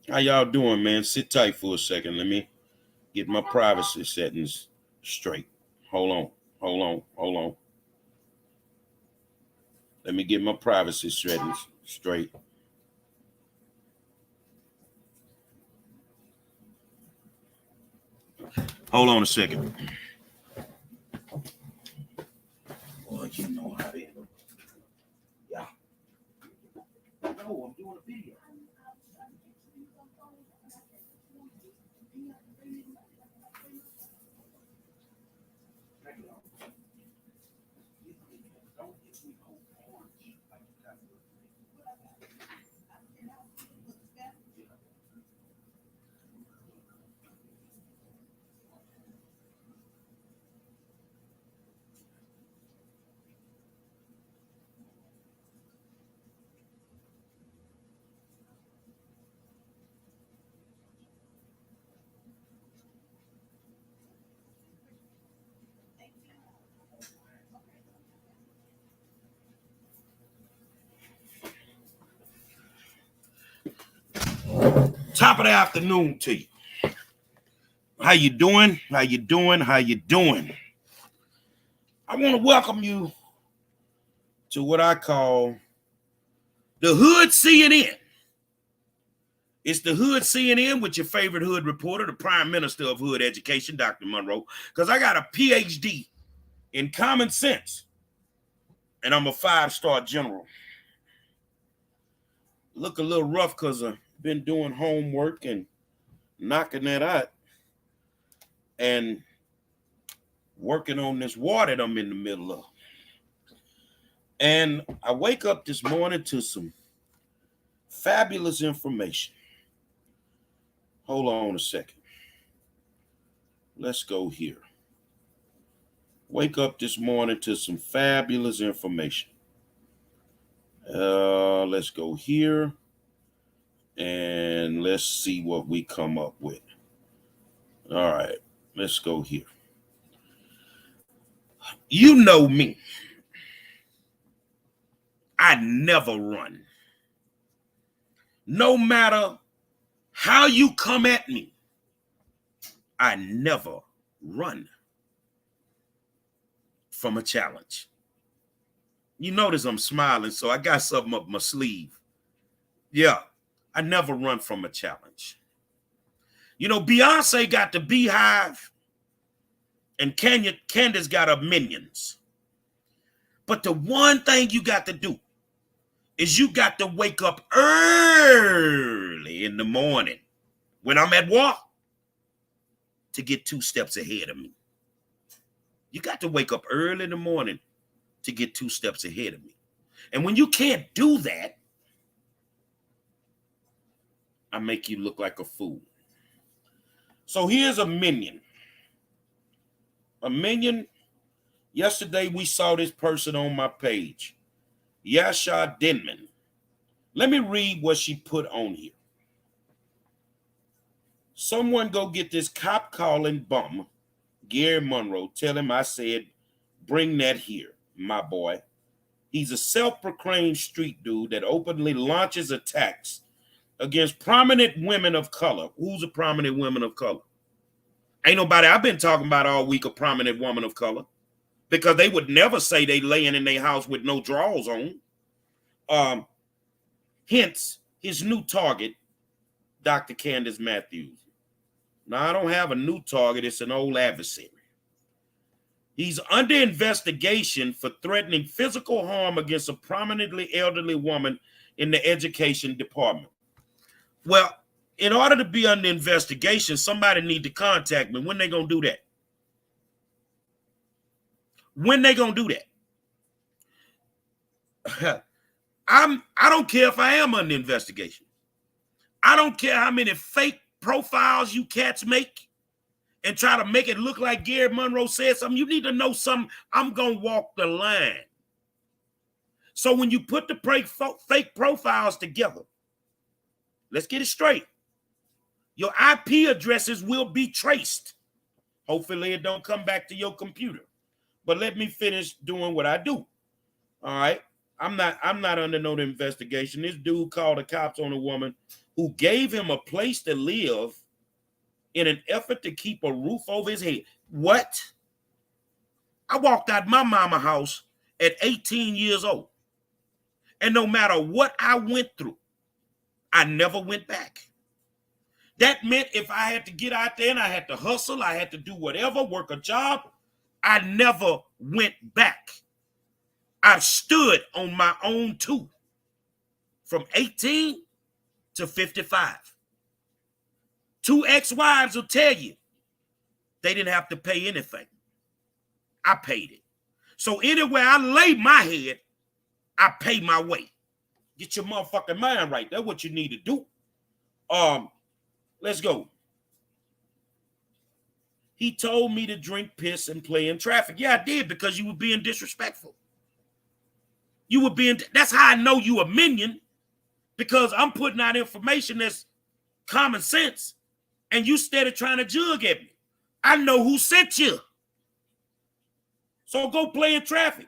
How y'all doing, man? Sit tight for a second. Let me get my privacy settings straight. Hold on. Hold on. Hold on. Let me get my privacy settings straight. Hold on a second. Well, you know how it is. Yeah. No, I'm doing a video. Top of the afternoon to you. How you doing? How you doing? How you doing? I want to welcome you to what I call the Hood CNN. It's the Hood CNN with your favorite hood reporter, the Prime Minister of Hood Education, Dr. Monroe, because I got a PhD in common sense, and I'm a 5-star general. Look a little rough because I've been doing homework and knocking that out and working on this war that I'm in the middle of. And I wake up this morning to some fabulous information. Hold on a second. Let's go here. Wake up this morning to some fabulous information. Let's go here and let's see what we come up with. All right, let's go here. You know me. I never run. No matter how you come at me, I never run from a challenge. You notice I'm smiling, so I got something up my sleeve. Yeah, I never run from a challenge. You know, Beyonce got the Beehive and Candice got her Minions. But the one thing you got to do is you got to wake up early in the morning when I'm at work to get 2 steps ahead of me. You got to wake up early in the morning to get 2 steps ahead of me. And when you can't do that, I make you look like a fool. So here's a minion. A minion. Yesterday we saw this person on my page, Yasha Denman. Let me read what she put on here. Someone go get this cop calling bum, Gary Monroe. Tell him I said, bring that here, my boy. He's a self-proclaimed street dude that openly launches attacks against prominent women of color. Who's a prominent woman of color? Ain't nobody I've been talking about all week a prominent woman of color, because they would never say they laying in their house with no drawers on. Hence, his new target, Dr. Candace Matthews. Now, I don't have a new target. It's an old adversary. He's under investigation for threatening physical harm against a prominently elderly woman in the education department. Well, in order to be under investigation, somebody need to contact me. When they going to do that? When they going to do that? I don't care if I am under investigation. I don't care how many fake profiles you cats make and try to make it look like Gary Monroe said something. You need to know something. I'm going to walk the line. So when you put the fake profiles together, let's get it straight. Your IP addresses will be traced. Hopefully it don't come back to your computer. But let me finish doing what I do. All right. I'm not under no investigation. This dude called the cops on a woman who gave him a place to live in an effort to keep a roof over his head. What? I walked out my mama house at 18 years old. And no matter what I went through, I never went back. That meant if I had to get out there and I had to hustle, I had to do whatever, work a job, I never went back. I stood on my own too, from 18 to 55. Two ex-wives will tell you they didn't have to pay anything. I paid it. So anywhere I lay my head, I pay my way. Get your motherfucking mind right. That's what you need to do. Let's go. He told me to drink piss and play in traffic. Yeah, I did, because you were being disrespectful. That's how I know you a minion, because I'm putting out information that's common sense, and you steady trying to jug at me. I know who sent you. So go play in traffic.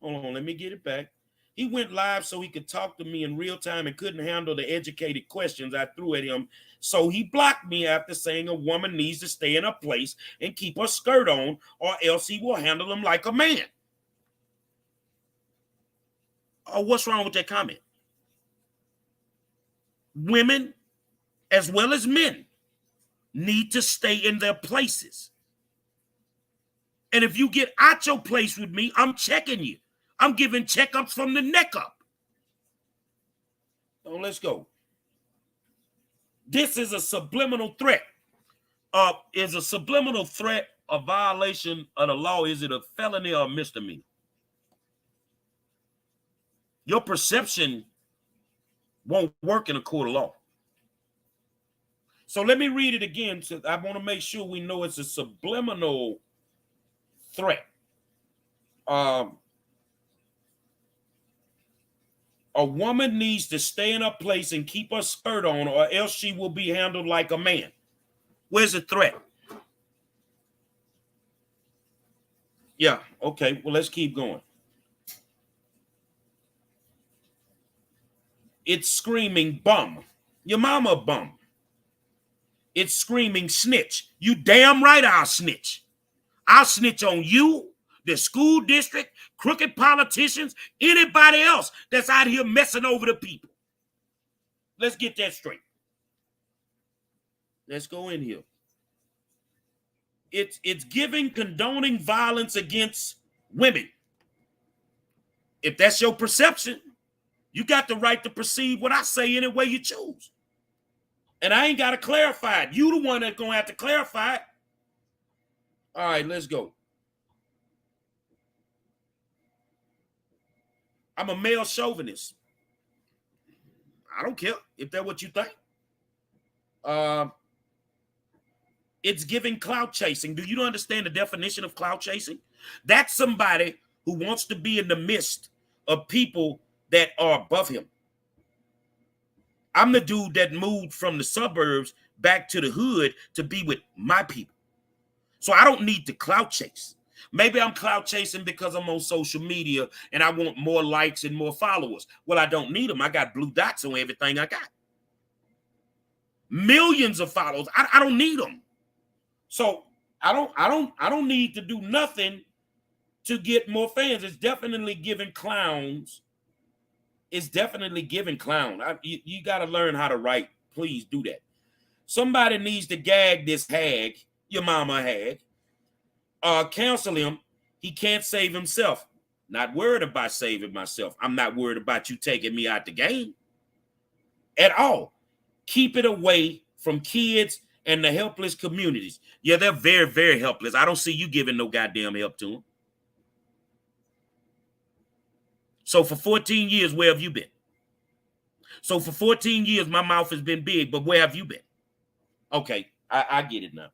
Hold on, let me get it back. He went live so he could talk to me in real time and couldn't handle the educated questions I threw at him. So he blocked me after saying a woman needs to stay in her place and keep her skirt on, or else he will handle him like a man. Oh, what's wrong with that comment? Women, as well as men, need to stay in their places. And if you get out your place with me, I'm checking you. I'm giving checkups from the neck up. So let's go. This is a subliminal threat. Is a subliminal threat a violation of the law? Is it a felony or a misdemeanor? Your perception won't work in a court of law. So let me read it again. So I want to make sure we know it's a subliminal threat. A woman needs to stay in her place and keep her skirt on, or else she will be handled like a man. Where's the threat? Yeah, okay. Well, let's keep going. It's screaming bum. Your mama a bum. It's screaming snitch. You damn right I'll snitch. I'll snitch on you, the school district, crooked politicians, anybody else that's out here messing over the people. Let's get that straight. Let's go in here. It's giving condoning violence against women. If that's your perception, you got the right to perceive what I say any way you choose. And I ain't got to clarify it. You the one that's going to have to clarify it. All right, let's go. I'm a male chauvinist. I don't care if that's what you think. It's giving clout chasing. Do you understand the definition of clout chasing? That's somebody who wants to be in the midst of people that are above him. I'm the dude that moved from the suburbs back to the hood to be with my people. So I don't need to clout chase. Maybe I'm clout chasing because I'm on social media and I want more likes and more followers. Well, I don't need them. I got blue dots on everything I got. Millions of followers. I don't need them. So I don't need to do nothing to get more fans. It's definitely giving clowns. It's definitely giving clown. You got to learn how to write. Please do that. Somebody needs to gag this hag, your mama hag. Counsel him. He can't save himself. Not worried about saving myself. I'm not worried about you taking me out the game at all. Keep it away from kids and the helpless communities. Yeah, they're very, very helpless. I don't see you giving no goddamn help to them. So for 14 years, where have you been? So for 14 years, my mouth has been big, but where have you been? Okay, I get it now.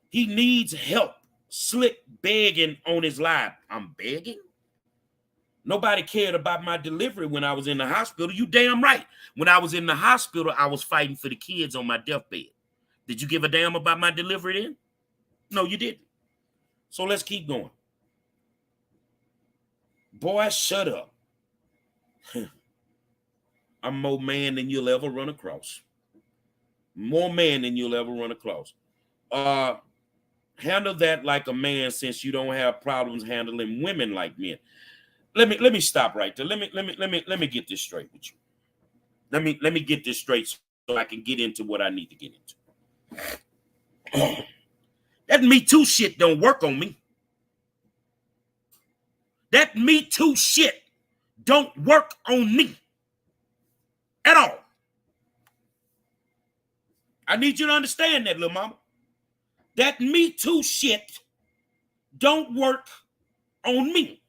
He needs help. Slick begging on his live. I'm begging? Nobody cared about my delivery when I was in the hospital. You damn right. When I was in the hospital, I was fighting for the kids on my deathbed. Did you give a damn about my delivery then? No, you didn't. So let's keep going. Boy, shut up. I'm more man than you'll ever run across. More man than you'll ever run across. Handle that like a man, since you don't have problems handling women like men. Let me stop right there. Let me get this straight with you. Let me get this straight so I can get into what I need to get into. That Me Too shit don't work on me. That Me Too shit don't work on me at all. I need you to understand that, little mama. That Me Too shit don't work on me.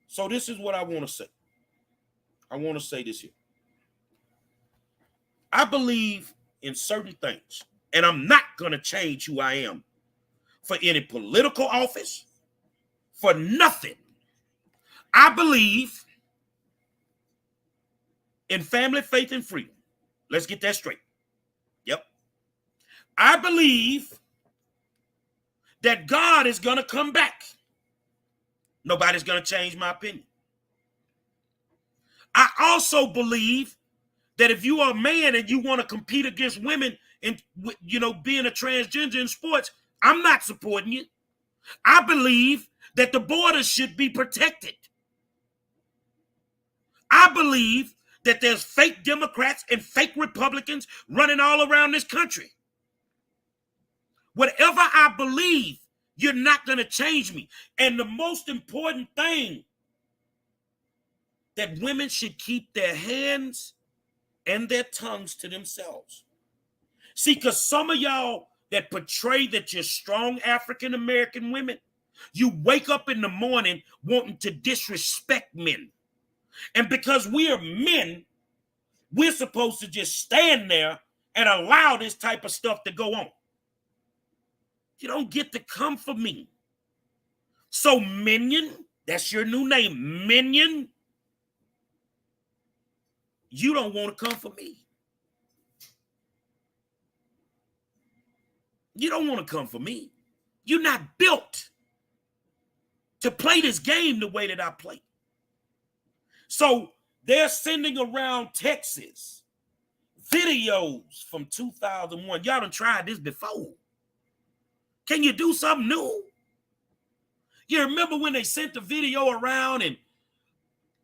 So this is what I want to say. I want to say this here. I believe in certain things, and I'm not going to change who I am for any political office, for nothing. I believe in family, faith, and freedom. Let's get that straight. Yep. I believe that God is going to come back. Nobody's going to change my opinion. I also believe that if you are a man and you want to compete against women and, being a transgender in sports, I'm not supporting you. I believe that the borders should be protected. I believe that there's fake Democrats and fake Republicans running all around this country. Whatever I believe, you're not going to change me. And the most important thing, that women should keep their hands and their tongues to themselves. See, because some of y'all that portray that you're strong African-American women, you wake up in the morning wanting to disrespect men. And because we are men, we're supposed to just stand there and allow this type of stuff to go on. You don't get to come for me. So Minion, that's your new name, Minion, you don't want to come for me. You don't want to come for me. You're not built to play this game the way that I play. So they're sending around Texas videos from 2001. Y'all done tried this before. Can you do something new? You remember when they sent the video around and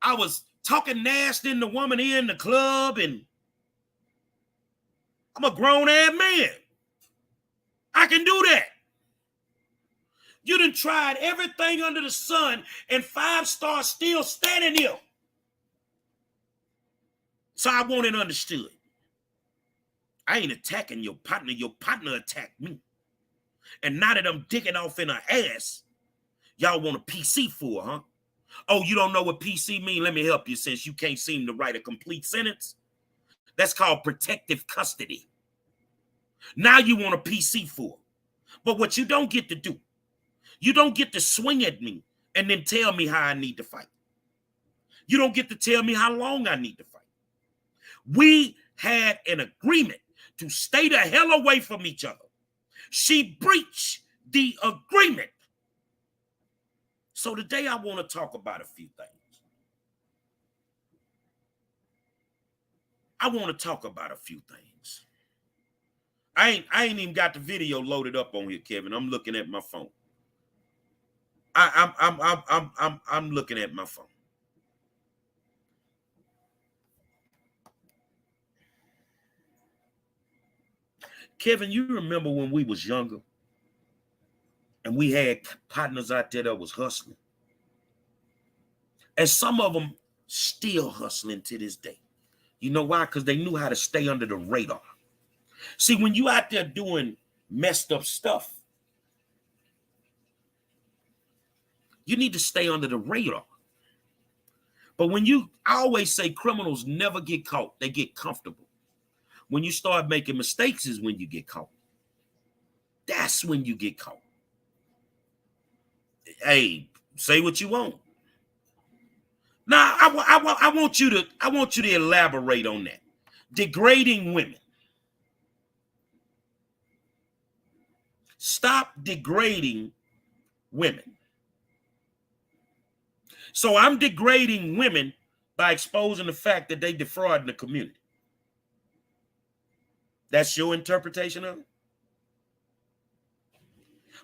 I was talking nasty in the woman in the club, and I'm a grown-ass man. I can do that. You done tried everything under the sun, and 5 Stars still standing here. So I want it understood. I ain't attacking your partner. Your partner attacked me. And now that I'm digging off in her ass, y'all want a PC for her, huh? Oh, you don't know what PC mean? Let me help you, since you can't seem to write a complete sentence. That's called protective custody. Now you want a PC for her. But what you don't get to do, you don't get to swing at me and then tell me how I need to fight. You don't get to tell me how long I need to fight. We had an agreement to stay the hell away from each other. She breached the agreement. So today I want to talk about a few things. I want to talk about a few things. I ain't even got the video loaded up on here, Kevin. I'm looking at my phone. I'm looking at my phone. Kevin, you remember when we was younger and we had partners out there that was hustling? And some of them still hustling to this day. You know why? Because they knew how to stay under the radar. See, when you out there doing messed up stuff, you need to stay under the radar. But I always say criminals never get caught. They get comfortable. When you start making mistakes is when you get caught. That's when you get caught. Hey, say what you want. Now, I want you to elaborate on that. Degrading women. Stop degrading women. So I'm degrading women by exposing the fact that they defraud the community. That's your interpretation of it?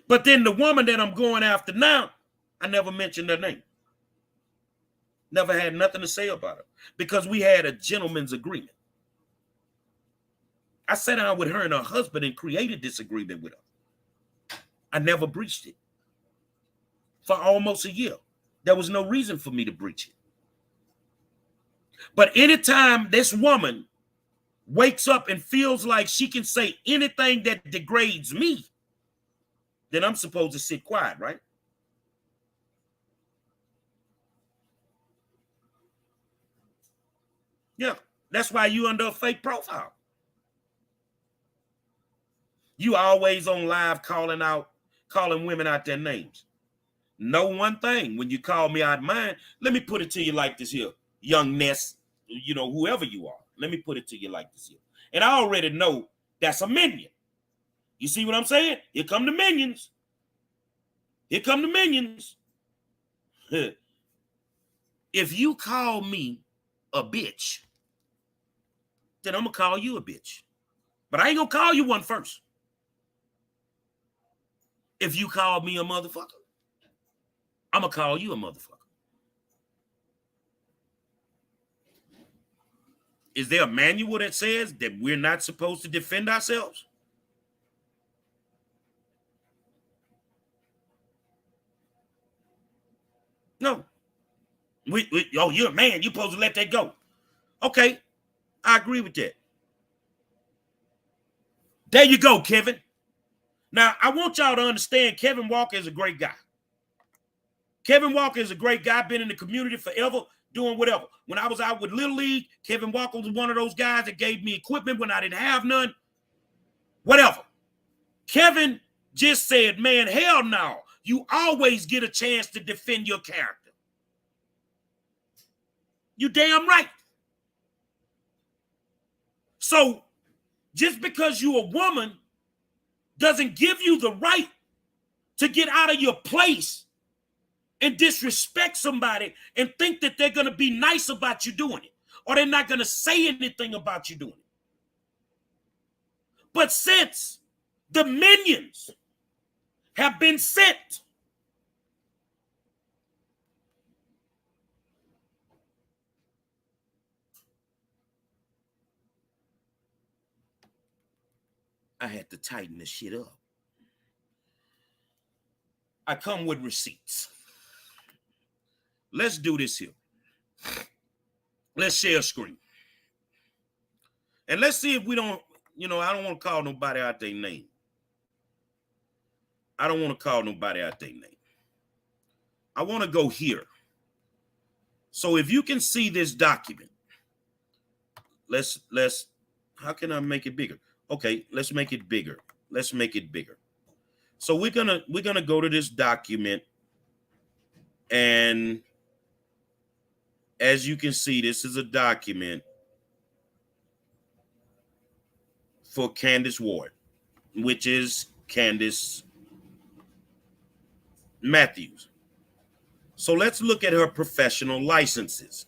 But then the woman that I'm going after now, I never mentioned her name. Never had nothing to say about her because we had a gentleman's agreement. I sat down with her and her husband and created this agreement with her. I never breached it for almost a year. There was no reason for me to breach it. But anytime this woman wakes up and feels like she can say anything that degrades me, then I'm supposed to sit quiet, right? Yeah, that's why you under a fake profile. You always on live calling women out their names. Know one thing, when you call me out of mine, let me put it to you like this here, young Ness, whoever you are. Let me put it to you like this here. And I already know that's a minion. You see what I'm saying? Here come the minions. Here come the minions. If you call me a bitch, then I'm going to call you a bitch. But I ain't going to call you one first. If you call me a motherfucker, I'm going to call you a motherfucker. Is there a manual that says that we're not supposed to defend ourselves? No. Oh, you're a man. You're supposed to let that go. Okay. I agree with that. There you go, Kevin. Now, I want y'all to understand Kevin Walker is a great guy. Kevin Walker is a great guy, been in the community forever, doing whatever. When I was out with Little League, Kevin Walker was one of those guys that gave me equipment when I didn't have none. Whatever. Kevin just said, man, hell no. You always get a chance to defend your character. You damn right. So just because you're a woman doesn't give you the right to get out of your place and disrespect somebody and think that they're going to be nice about you doing it, or they're not going to say anything about you doing it. But since the minions have been sent, I had to tighten this shit up. I come with receipts. Let's do this here. Let's share a screen. And let's see if we don't, I don't want to call nobody out their name. I don't want to call nobody out their name. I want to go here. So if you can see this document, let's, how can I make it bigger? Okay, let's make it bigger. Let's make it bigger. So we're gonna go to this document, and as you can see, this is a document for Candice Ward, which is Candice Matthews. So let's look at her professional licenses.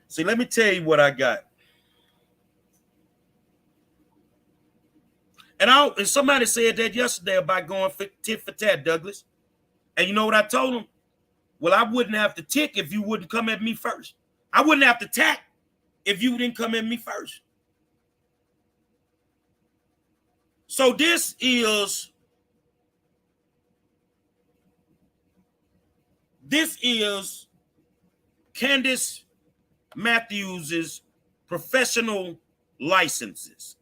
See, let me tell you what I got. And somebody said that yesterday about going tit for tat, Douglas. And you know what I told them? Well, I wouldn't have to tick if you wouldn't come at me first. I wouldn't have to tack if you didn't come at me first. So this is Candice Matthews's professional licenses.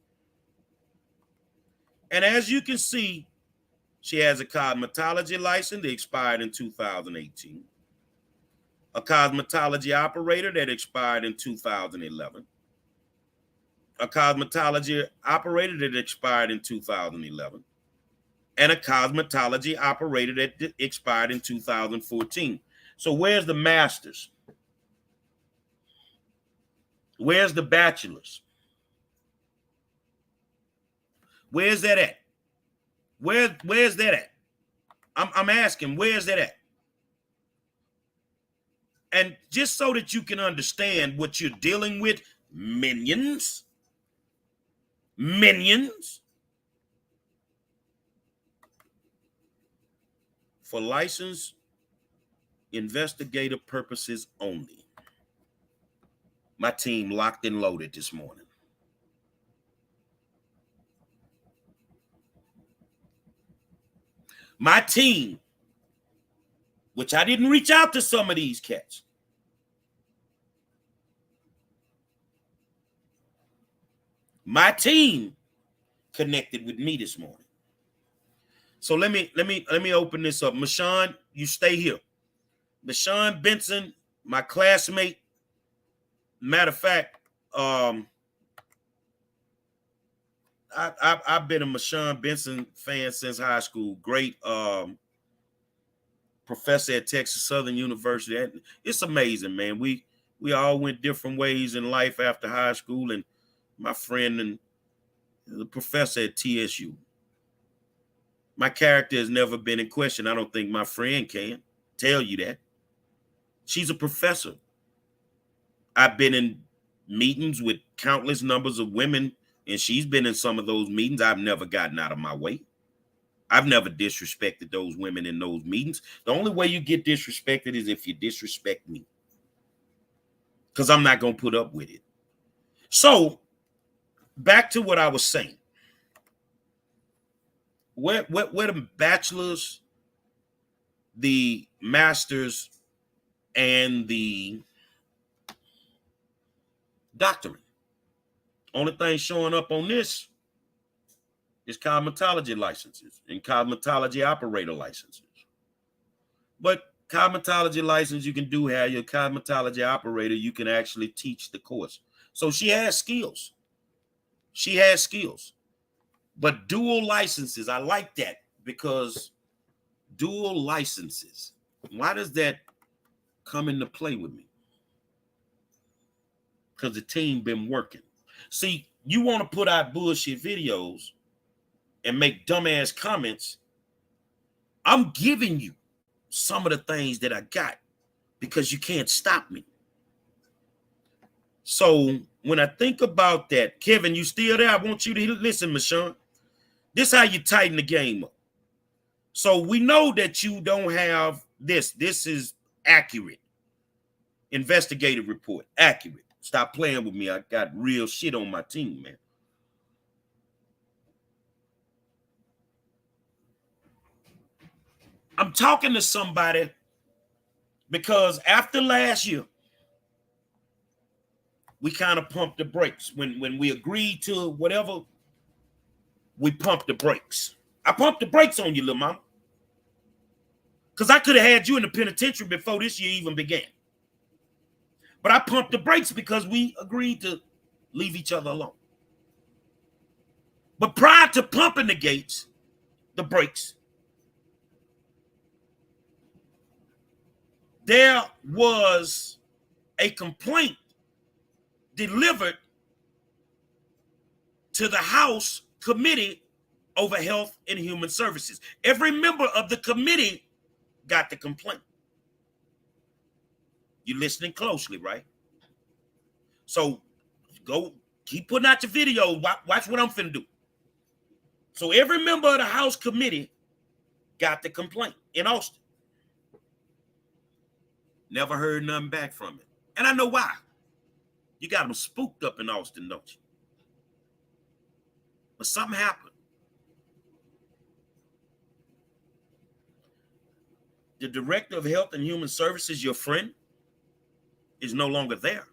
And as you can see, she has a cosmetology license that expired in 2018, a cosmetology operator that expired in 2011, a cosmetology operator that expired in 2011, and a cosmetology operator that expired in 2014. So where's the master's? Where's the bachelor's? Where's that at? Where's that at? I'm asking, where's that at? And just so that you can understand what you're dealing with, minions, for license investigative purposes only. My team locked and loaded this morning. My team, which I didn't reach out to some of these cats. My team connected with me this morning. So let me open this up. Mashawn, you stay here. Mashawn Benson, my classmate. Matter of fact, I've been a Mashawn Benson fan since high school. Great professor at Texas Southern University. It's amazing, man. We all went different ways in life after high school, and my friend and the professor at TSU. My character has never been in question. I don't think my friend can tell you that. She's a professor. I've been in meetings with countless numbers of women, and she's been in some of those meetings. I've never gotten out of my way. I've never disrespected those women in those meetings. The only way you get disrespected is if you disrespect me, because I'm not going to put up with it. So back to what I was saying. Where the bachelors, the masters, and the doctorate. Only thing showing up on this is cosmetology licenses and cosmetology operator licenses. But cosmetology license, you can do have your cosmetology operator, you can actually teach the course. So she has skills. She has skills. But dual licenses, I like that, because dual licenses, why does that come into play with me? Because the team been working. See, you want to put out bullshit videos and make dumbass comments. I'm giving you some of the things that I got because you can't stop me. So when I think about that, Kevin, you still there? I want you to listen, Mashawn. This is how you tighten the game up. So we know that you don't have this. This is accurate. Investigative report, accurate. Stop playing with me. I got real shit on my team, man. I'm talking to somebody because after last year, we kind of pumped the brakes. When we agreed to whatever, we pumped the brakes. I pumped the brakes on you, little mama. Because I could have had you in the penitentiary before this year even began. But I pumped the brakes because we agreed to leave each other alone. But prior to pumping the brakes, there was a complaint delivered to the House Committee over Health and Human Services. Every member of the committee got the complaint. You're listening closely, right? So go keep putting out your video. Watch what I'm finna do. So every member of the House Committee got the complaint in Austin. Never heard nothing back from it. And I know why. You got them spooked up in Austin, don't you? But something happened. The director of Health and Human Services, your friend, is no longer there.